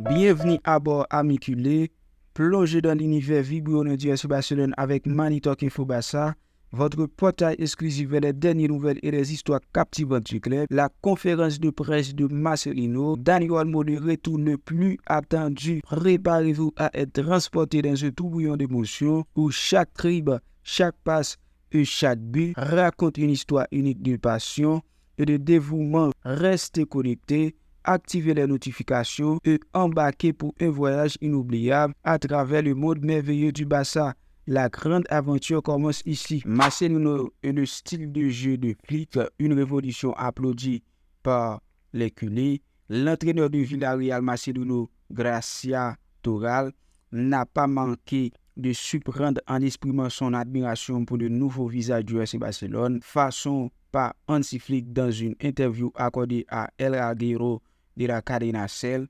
Bienvenue à bord Amiculé, plongez dans l'univers vibrant du FC Barcelone avec Manitok Info Barça, votre portail exclusif vers les dernières nouvelles et les histoires captivantes du club. La conférence de presse de Marcelino, Dani Olmo ne retourne plus attendu. Préparez-vous à être transporté dans un tourbillon d'émotions où chaque dribble, chaque passe et chaque but raconte une histoire unique de passion et de dévouement. Restez connectés. Activez les notifications et embarquez pour un voyage inoubliable à travers le monde merveilleux du Barça. La grande aventure commence ici. Marcelino et le style de jeu de Flick, une révolution applaudie par les culés. L'entraîneur de Villarreal, Marcelino García Toral, n'a pas manqué de surprendre en exprimant son admiration pour le nouveau visage du FC Barcelone, façon par Hansi Flick dans une interview accordée à El Aguero de la Cadena SER.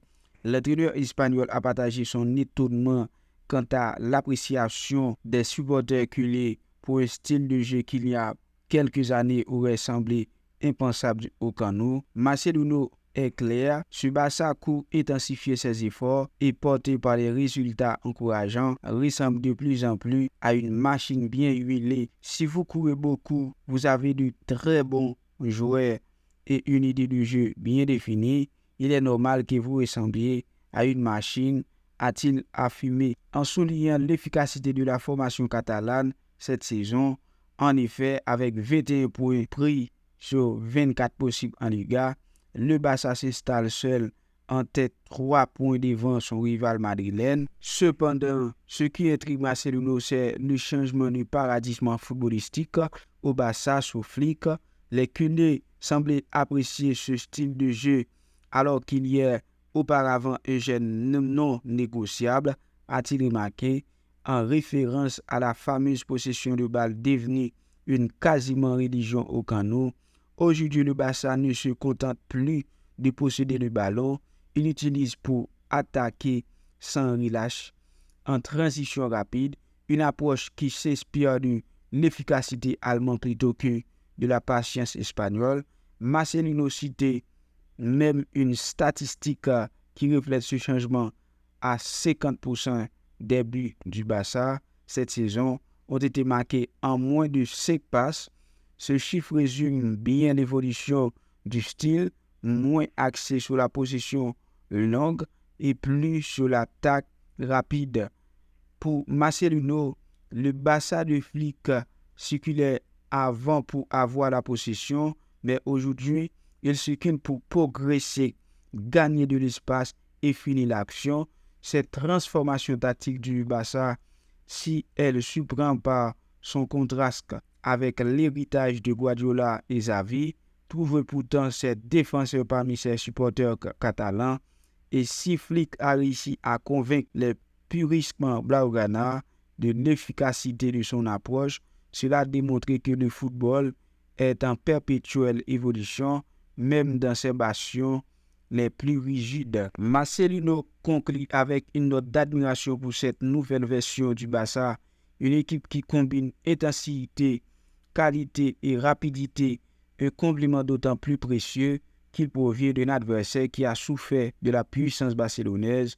L'entraîneur espagnol a partagé son étonnement quant à l'appréciation des supporters culés pour un style de jeu qu'il y a quelques années aurait semblé impensable au Camp Nou. Marcelino est clair, ce Barça court intensifier ses efforts et porté par les résultats encourageants, ressemble de plus en plus à une machine bien huilée. Si vous courez beaucoup, vous avez de très bons joueurs et une idée de jeu bien définie, il est normal que vous ressembliez à une machine, a-t-il affirmé en soulignant l'efficacité de la formation catalane cette saison. En effet, avec 21 points pris sur 24 possibles en Liga, le Barça s'installe seul en tête 3 points devant son rival madrilène. Cependant, ce qui intrigue Marcelino, c'est le changement de paradigme footballistique au Barça sous Flick. Les culés semblaient apprécier ce style de jeu alors qu'il y a auparavant un jeune non négociable, a-t-il remarqué, en référence à la fameuse possession de balle devenue une quasiment religion au Camp Nou. Aujourd'hui, le Barça ne se contente plus de posséder le ballon, il l'utilise pour attaquer sans relâche, en transition rapide, une approche qui s'inspire de l'efficacité allemande plutôt que de la patience espagnole. Marcelino citait même une statistique qui reflète ce changement. À 50% des buts du Barça cette saison ont été marqués en moins de 5 passes. Ce chiffre résume bien l'évolution du style, moins axé sur la possession longue et plus sur l'attaque rapide. Pour Marcelino, le Barça de Flick circulait avant pour avoir la possession, mais aujourd'hui, il circule pour progresser, gagner de l'espace et finir l'action. Cette transformation tactique du Barça, si elle surprend par son contraste avec l'héritage de Guardiola et Xavi, trouve pourtant ses défenseurs parmi ses supporters catalans. Et si Flick a réussi à convaincre les puristes blaugrana de l'efficacité de son approche, cela démontre que le football est en perpétuelle évolution, même dans ses bastions les plus rigides. Marcelino conclut avec une note d'admiration pour cette nouvelle version du Barça, une équipe qui combine intensité, qualité et rapidité, un complément d'autant plus précieux qu'il provient d'un adversaire qui a souffert de la puissance barcelonaise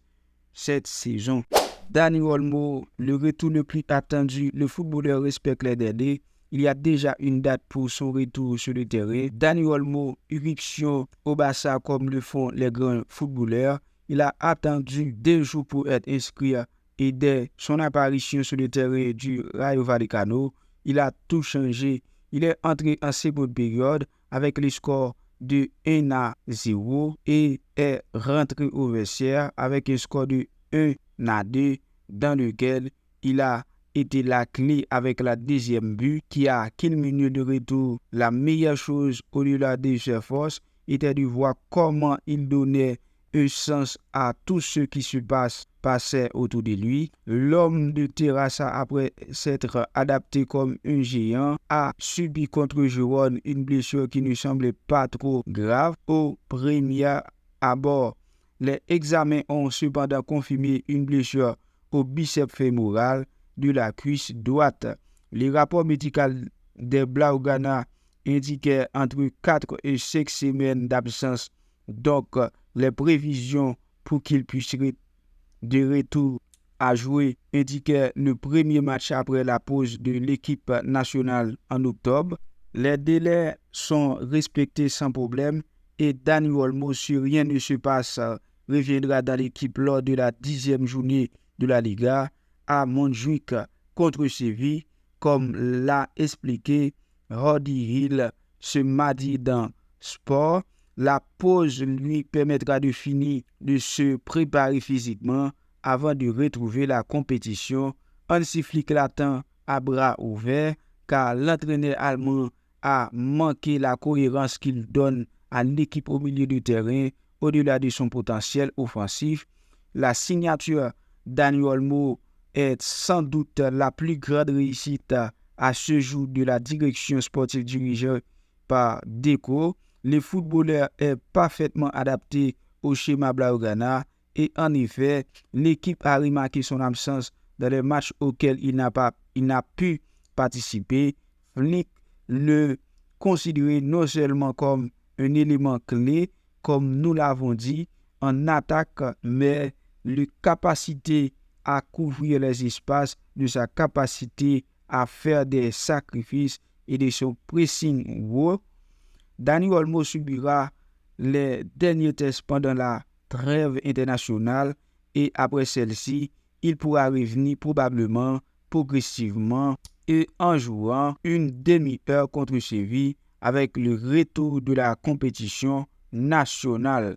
cette saison. Dani Olmo, le retour le plus attendu, le footballeur respecte les délais. Il y a déjà une date pour son retour sur le terrain. Dani Olmo, irruption au Barça comme le font les grands footballeurs. Il a attendu 2 jours pour être inscrit et dès son apparition sur le terrain du Rayo Vallecano, il a tout changé. Il est entré en seconde période avec le score de 1-0 et est rentré au vestiaire avec un score de 1-2 dans lequel il a été la clé avec la deuxième but qui a culminé de retour. La meilleure chose au-delà de ses forces était de voir comment il donnait un sens à tout ce qui se passait autour de lui. L'homme de Terrassa, après s'être adapté comme un géant, a subi contre Girone une blessure qui ne semblait pas trop grave au premier abord. Les examens ont cependant confirmé une blessure au biceps fémoral de la cuisse droite. Les rapports médicaux des Blaugrana indiquaient entre 4 et 5 semaines d'absence. Donc, les prévisions pour qu'il puisse de retour à jouer, indiquait le premier match après la pause de l'équipe nationale en octobre. Les délais sont respectés sans problème et Dani Olmo, si rien ne se passe, reviendra dans l'équipe lors de la 10e journée de la Liga à Montjuic contre Séville, comme l'a expliqué Roddy Hill ce mardi dans Sport. La pause lui permettra de finir de se préparer physiquement avant de retrouver la compétition. Hansi Flick l'attend à bras ouverts car l'entraîneur allemand a manqué la cohérence qu'il donne à l'équipe au milieu du terrain au-delà de son potentiel offensif. La signature Dani Olmo est sans doute la plus grande réussite à ce jour de la direction sportive dirigée par Deco. Le footballeur est parfaitement adapté au schéma Blaugrana et en effet, l'équipe a remarqué son absence dans les matchs auxquels il n'a pu participer. Flick le considérait non seulement comme un élément clé, comme nous l'avons dit, en attaque, mais la capacité à couvrir les espaces, de sa capacité à faire des sacrifices et de son pressing haut. Dani Olmo subira les derniers tests pendant la trêve internationale et après celle-ci, il pourra revenir probablement progressivement et en jouant une demi-heure contre Séville avec le retour de la compétition nationale.